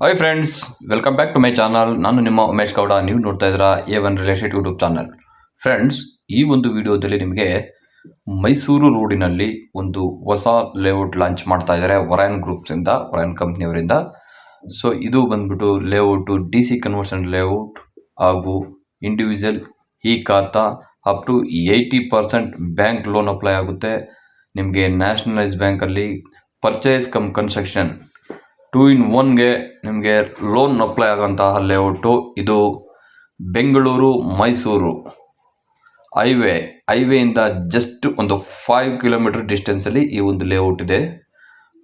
Hi friends, welcome back to my channel. ನಾನು ನಿಮ್ಮ ಉಮೇಶ್ ಗೌಡ. ನೀವು ನೋಡ್ತಾ ಇದ್ದೀರಾ A1 real estate YouTube channel. Friends, ಈ ಒಂದು ವಿಡಿಯೋದಲ್ಲಿ ನಿಮಗೆ ಮೈಸೂರು ರೋಡಿನಲ್ಲಿ ಒಂದು ಹೊಸ ಲೇಔಟ್ ಲಾಂಚ್ ಮಾಡ್ತಾ ಇದ್ದಾರೆ ಒರಾಯನ್ ಗ್ರೂಪ್ಸಿಂದ, ಒರಾಯನ್ ಕಂಪ್ನಿಯವರಿಂದ. ಸೊ ಇದು ಬಂದ್ಬಿಟ್ಟು ಲೇಔಟು DC ಕನ್ವರ್ಷನ್ ಲೇಔಟ್ ಹಾಗೂ ಇಂಡಿವಿಜುವಲ್ ಈ khata up to 80% bank loan apply ಆಗುತ್ತೆ. ನಿಮಗೆ ನ್ಯಾಷನಲೈಸ್ ಬ್ಯಾಂಕಲ್ಲಿ ಪರ್ಚೇಸ್ ಕಮ್ ಕನ್ಸ್ಟ್ರಕ್ಷನ್ 2-in-1ಗೆ ನಿಮಗೆ ಲೋನ್ ಅಪ್ಲೈ ಆಗೋಂತಹ ಲೇಔಟು. ಇದು ಬೆಂಗಳೂರು ಮೈಸೂರು ಹೈವೇಯಿಂದ ಜಸ್ಟ್ ಒಂದು 5 ಕಿಲೋಮೀಟರ್ ಡಿಸ್ಟೆನ್ಸಲ್ಲಿ ಈ ಒಂದು ಲೇಔಟ್ ಇದೆ.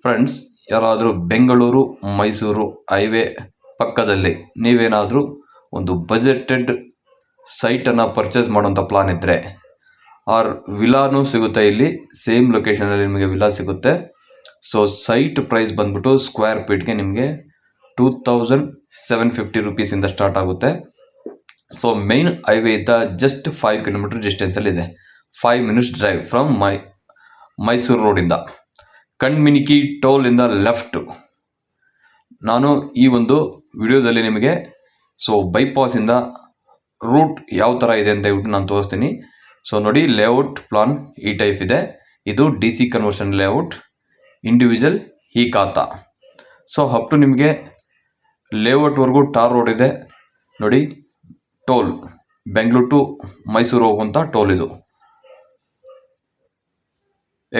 ಫ್ರೆಂಡ್ಸ್, ಯಾರಾದರೂ ಬೆಂಗಳೂರು ಮೈಸೂರು ಹೈವೇ ಪಕ್ಕದಲ್ಲಿ ನೀವೇನಾದರೂ ಒಂದು ಬಜೆಟೆಡ್ ಸೈಟನ್ನು ಪರ್ಚೇಸ್ ಮಾಡೋಂಥ ಪ್ಲಾನ್ ಇದ್ದರೆ, ಆರ್ ವಿಲಾನೂ ಸಿಗುತ್ತೆ. ಇಲ್ಲಿ ಸೇಮ್ ಲೊಕೇಶನಲ್ಲಿ ನಿಮಗೆ ವಿಲಾ ಸಿಗುತ್ತೆ. ಸೊ ಸೈಟ್ ಪ್ರೈಸ್ ಬಂದ್ಬಿಟ್ಟು ಸ್ಕ್ವೇರ್ ಫೀಟ್ಗೆ ನಿಮಗೆ 2750 ರುಪೀಸಿಂದ ಸ್ಟಾರ್ಟ್ ಆಗುತ್ತೆ. ಸೊ ಮೈನ್ ಹೈವೇಯಿಂದ ಜಸ್ಟ್ 5 ಕಿಲೋಮೀಟರ್ ಡಿಸ್ಟೆನ್ಸಲ್ಲಿದೆ. 5 ಮಿನಿಟ್ಸ್ ಡ್ರೈವ್ ಫ್ರಮ್ ಮೈಸೂರು ರೋಡಿಂದ. ಕಣ್ಮಿನಿಕಿ ಟೋಲಿಂದ ಲೆಫ್ಟು. ನಾನು ಈ ಒಂದು ವಿಡಿಯೋದಲ್ಲಿ ನಿಮಗೆ ಬೈಪಾಸಿಂದ ರೂಟ್ ಯಾವ ಥರ ಇದೆ ಅಂತ ಹೇಳ್ಬಿಟ್ಟು ನಾನು ತೋರಿಸ್ತೀನಿ. ಸೊ ನೋಡಿ, ಲೇಔಟ್ ಪ್ಲಾನ್ ಈ ಟೈಪ್ ಇದೆ. ಇದು DC ಕನ್ವರ್ಷನ್ ಲೇಔಟ್, ಇಂಡಿವಿಜುವಲ್ ಈ ಖಾತಾ. ಸೊ ಅಪ್ ಟು ನಿಮಗೆ ಲೇಔಟ್ವರೆಗೂ ಟಾರ್ ರೋಡ್ ಇದೆ. ನೋಡಿ, ಟೋಲ್ ಬೆಂಗಳೂರು ಟು ಮೈಸೂರು ಹೋಗುವಂಥ ಟೋಲ್ ಇದು.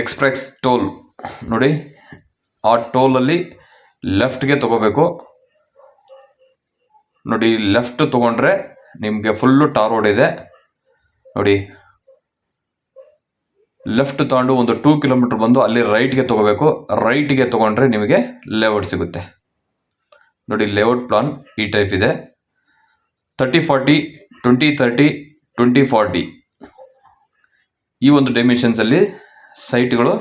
ಎಕ್ಸ್ಪ್ರೆಸ್ ಟೋಲ್ ನೋಡಿ, ಆ ಟೋಲಲ್ಲಿ ಲೆಫ್ಟ್ಗೆ ತೊಗೋಬೇಕು. ನೋಡಿ, ಲೆಫ್ಟ್ ತೊಗೊಂಡ್ರೆ ನಿಮಗೆ ಫುಲ್ಲು ಟಾರ್ ರೋಡ್ ಇದೆ. ನೋಡಿ, ಲೆಫ್ಟ್ ತಗೊಂಡು ಒಂದು 2 ಕಿಲೋಮೀಟರ್ ಬಂದು ಅಲ್ಲಿ ರೈಟ್ಗೆ ತೊಗೋಬೇಕು. ರೈಟ್ಗೆ ತೊಗೊಂಡ್ರೆ ನಿಮಗೆ ಲೇಔಟ್ ಸಿಗುತ್ತೆ. ನೋಡಿ, ಲೇಔಟ್ ಪ್ಲಾನ್ ಈ ಟೈಪ್ ಇದೆ. 30-40, 20-30, 20-40 ಈ ಒಂದು ಡೈಮೆನ್ಷನ್ಸಲ್ಲಿ ಸೈಟ್ಗಳು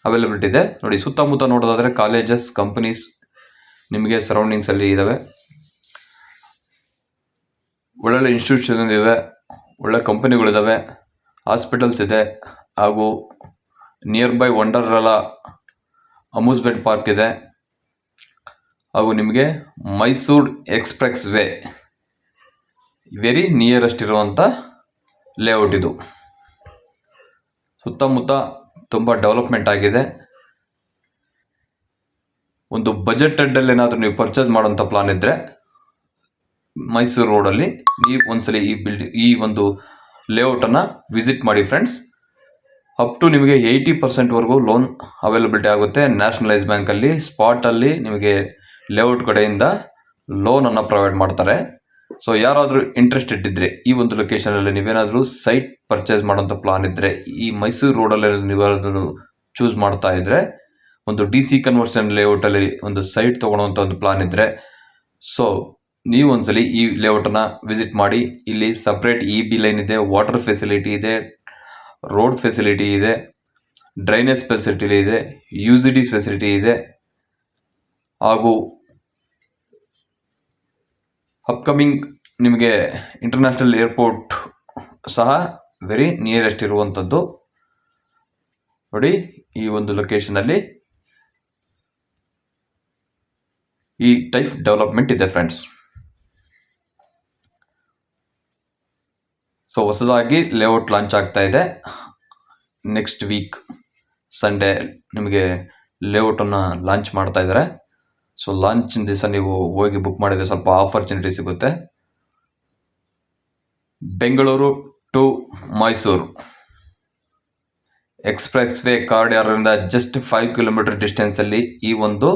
ಅವೈಲಬಿಲಿಟಿ ಇದೆ. ನೋಡಿ, ಸುತ್ತಮುತ್ತ ನೋಡೋದಾದರೆ ಕಾಲೇಜಸ್, ಕಂಪನೀಸ್ ನಿಮಗೆ ಸರೌಂಡಿಂಗ್ಸಲ್ಲಿ ಇದ್ದಾವೆ. ಒಳ್ಳೊಳ್ಳೆ ಇನ್ಸ್ಟಿಟ್ಯೂಷನ್ ಇವೆ, ಒಳ್ಳೆ ಕಂಪನಿಗಳಿದ್ದಾವೆ, ಹಾಸ್ಪಿಟಲ್ಸ್ ಇದೆ, ಹಾಗೂ near by Wonderla amusement park ಇದೆ, ಹಾಗೂ ನಿಮಗೆ Mysuru express way very nearest ಇರುವಂಥ ಲೇಔಟ್ ಇದು. ಸುತ್ತಮುತ್ತ ತುಂಬ ಡೆವಲಪ್ಮೆಂಟ್ ಆಗಿದೆ. ಒಂದು ಬಜೆಟೆಡ್ಡಲ್ಲಿ ಏನಾದರೂ ನೀವು ಪರ್ಚೇಸ್ ಮಾಡೋಂಥ ಪ್ಲಾನ್ ಇದ್ದರೆ ಮೈಸೂರು ರೋಡಲ್ಲಿ ನೀವು ಒಂದ್ಸಲಿ ಈ ಒಂದು ಲೇಔಟನ್ನು ವಿಸಿಟ್ ಮಾಡಿ ಫ್ರೆಂಡ್ಸ್. ಅಪ್ ಟು ನಿಮಗೆ 80%ವರೆಗೂ ಲೋನ್ ಅವೈಲಬಿಲಿಟಿ ಆಗುತ್ತೆ. ನ್ಯಾಷನಲೈಸ್ ಬ್ಯಾಂಕಲ್ಲಿ ಸ್ಪಾಟಲ್ಲಿ ನಿಮಗೆ ಲೇಔಟ್ ಕಡೆಯಿಂದ ಲೋನನ್ನು ಪ್ರೊವೈಡ್ ಮಾಡ್ತಾರೆ. ಸೊ ಯಾರಾದರೂ ಇಂಟ್ರೆಸ್ಟೆಡ್ ಇದ್ದರೆ, ಈ ಒಂದು ಲೊಕೇಶನಲ್ಲಿ ನೀವೇನಾದರೂ ಸೈಟ್ ಪರ್ಚೇಸ್ ಮಾಡೋಂಥ ಪ್ಲಾನ್ ಇದ್ದರೆ, ಈ ಮೈಸೂರು ರೋಡಲ್ಲಿ ನೀವೇನಾದರೂ ಚೂಸ್ ಮಾಡ್ತಾ ಇದ್ದರೆ, ಒಂದು DC ಕನ್ವರ್ಷನ್ ಲೇಔಟಲ್ಲಿ ಒಂದು ಸೈಟ್ ತೊಗೊಳೋಂಥ ಒಂದು ಪ್ಲಾನ್ ಇದ್ದರೆ, ಸೊ ನೀವು ಒಂದ್ಸಲಿ ಈ ಲೇಔಟನ್ನು ವಿಸಿಟ್ ಮಾಡಿ. ಇಲ್ಲಿ ಸಪ್ರೇಟ್ EB ಲೈನ್ ಇದೆ, ವಾಟರ್ ಫೆಸಿಲಿಟಿ ಇದೆ, ರೋಡ್ ಫೆಸಿಲಿಟಿ ಇದೆ, ಡ್ರೈನೇಜ್ ಫೆಸಿಲಿಟಿ ಇದೆ, UGD ಫೆಸಿಲಿಟಿ ಇದೆ, ಹಾಗೂ ಅಪ್ಕಮಿಂಗ್ ನಿಮಗೆ ಇಂಟರ್ನ್ಯಾಷನಲ್ ಏರ್ಪೋರ್ಟ್ ಸಹ ವೆರಿ ನಿಯರೆಸ್ಟ್ ಇರುವಂಥದ್ದು. ನೋಡಿ, ಈ ಒಂದು ಲೊಕೇಶನಲ್ಲಿ ಈ ಟೈಪ್ ಡೆವಲಪ್ಮೆಂಟ್ ಇದೆ ಫ್ರೆಂಡ್ಸ್. ಸೊ ಹೊಸದಾಗಿ ಲೇಔಟ್ ಲಾಂಚ್ ಆಗ್ತಾ ಇದೆ. ನೆಕ್ಸ್ಟ್ ವೀಕ್ ಸಂಡೇ ನಿಮಗೆ ಲೇಔಟನ್ನು ಲಾಂಚ್ ಮಾಡ್ತಾ ಇದ್ದಾರೆ. ಸೊ ಲಾಂಚಿನ ದಿವಸ ನೀವು ಹೋಗಿ ಬುಕ್ ಮಾಡಿದರೆ ಸ್ವಲ್ಪ ಆಪರ್ಚುನಿಟಿ ಸಿಗುತ್ತೆ. Bengaluru to Mysuru expressway ಕಾರಿಡಾರಿಂದ ಜಸ್ಟ್ 5 ಕಿಲೋಮೀಟರ್ ಡಿಸ್ಟೆನ್ಸಲ್ಲಿ ಈ ಒಂದು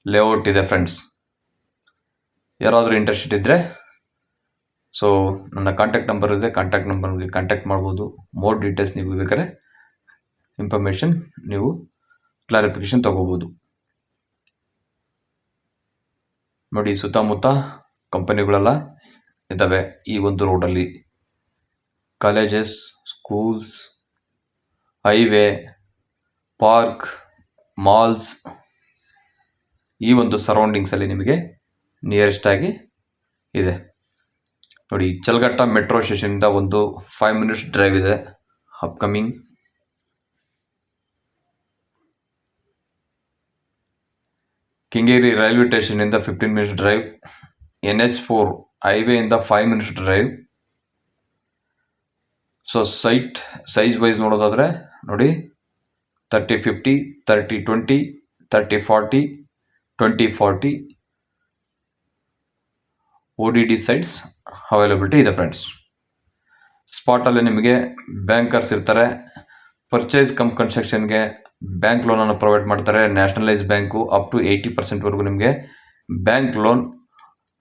ಲೇಔಟ್ ಇದೆ ಫ್ರೆಂಡ್ಸ್. ಯಾರಾದರೂ ಇಂಟ್ರೆಸ್ಟೆಡ್ ಇದ್ದರೆ ಸೊ ನನ್ನ ಕಾಂಟ್ಯಾಕ್ಟ್ ನಂಬರ್ ಇದೆ, ಕಾಂಟ್ಯಾಕ್ಟ್ ನಂಬರ್ಗೆ ಕಾಂಟ್ಯಾಕ್ಟ್ ಮಾಡ್ಬೋದು. ಮೋರ್ ಡೀಟೇಲ್ಸ್ ನೀವು ಬೇಕಾದ್ರೆ ಇನ್ಫಾರ್ಮೇಷನ್ ನೀವು ಕ್ಲಾರಿಫಿಕೇಷನ್ ತೊಗೋಬೋದು. ನೋಡಿ, ಸುತ್ತಮುತ್ತ ಕಂಪನಿಗಳೆಲ್ಲ ಇದ್ದಾವೆ ಈ ಒಂದು ರೋಡಲ್ಲಿ. Colleges, schools, highway, park, malls ಈ ಒಂದು ಸರೌಂಡಿಂಗ್ಸಲ್ಲಿ ನಿಮಗೆ ನಿಯರೆಸ್ಟ್ ಆಗಿ ಇದೆ. ನೋಡಿ, ಚಲ್ಗಟ್ಟ ಮೆಟ್ರೋ ಸ್ಟೇಷನಿಂದ ಒಂದು 5 ಮಿನಿಟ್ಸ್ ಡ್ರೈವ್ ಇದೆ. ಅಪ್ಕಮಿಂಗ್ ಕೆಂಗೇರಿ ರೈಲ್ವೆ ಸ್ಟೇಷನಿಂದ 15 ಮಿನಿಟ್ಸ್ ಡ್ರೈವ್, NH4 ಹೈವೇಯಿಂದ 5 minutes drive. So site size wise ನೋಡೋದಾದರೆ ನೋಡಿ 30-50, 30-20, 30-40, 20-40 ODD ಸೈಟ್ಸ್ ಅವೈಲಬಿಲಿಟಿ ಇದೆ ಫ್ರೆಂಡ್ಸ್. ಸ್ಪಾಟಲ್ಲಿ ನಿಮಗೆ ಬ್ಯಾಂಕರ್ಸ್ ಇರ್ತಾರೆ. ಪರ್ಚೇಸ್ ಕಮ್ ಕನ್ಸ್ಟ್ರಕ್ಷನ್ಗೆ ಬ್ಯಾಂಕ್ ಲೋನನ್ನು ಪ್ರೊವೈಡ್ ಮಾಡ್ತಾರೆ. ನ್ಯಾಷನಲೈಸ್ ಬ್ಯಾಂಕು ಅಪ್ ಟು 80% ನಿಮಗೆ ಬ್ಯಾಂಕ್ ಲೋನ್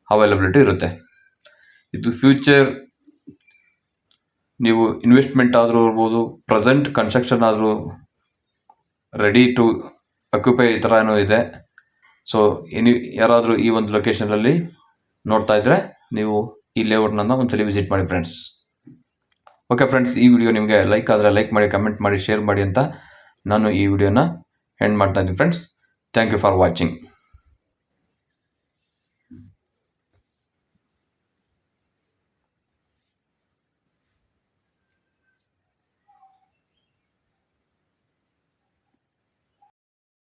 ಅವೈಲಬಿಲಿಟಿ ಇರುತ್ತೆ. ಇದು ಫ್ಯೂಚರ್ ನೀವು ಇನ್ವೆಸ್ಟ್ಮೆಂಟ್ ಆದರೂ ಇರ್ಬೋದು, ಪ್ರೆಸೆಂಟ್ ಕನ್ಸ್ಟ್ರಕ್ಷನ್ ಆದರೂ ರೆಡಿ ಟು ಅಕ್ಯುಪೈ ಈ ಥರನೂ ಇದೆ. ಸೊ ಯಾರಾದರೂ ಈ ಒಂದು ಲೊಕೇಶನಲ್ಲಿ ನೋಡ್ತಾ ಇದ್ದರೆ ನೀವು ಈ ಲೇಔಟ್ನನ್ನು ಒಂದ್ಸಲಿ ವಿಸಿಟ್ ಮಾಡಿ ಫ್ರೆಂಡ್ಸ್. ಓಕೆ ಫ್ರೆಂಡ್ಸ್, ಈ ವಿಡಿಯೋ ನಿಮಗೆ ಲೈಕ್ ಆದರೆ ಲೈಕ್ ಮಾಡಿ, ಕಮೆಂಟ್ ಮಾಡಿ, ಶೇರ್ ಮಾಡಿ ಅಂತ ನಾನು ಈ ವಿಡಿಯೋನ ಎಂಡ್ ಮಾಡ್ತಾ ಇದ್ದೀನಿ friends. Thank you for watching.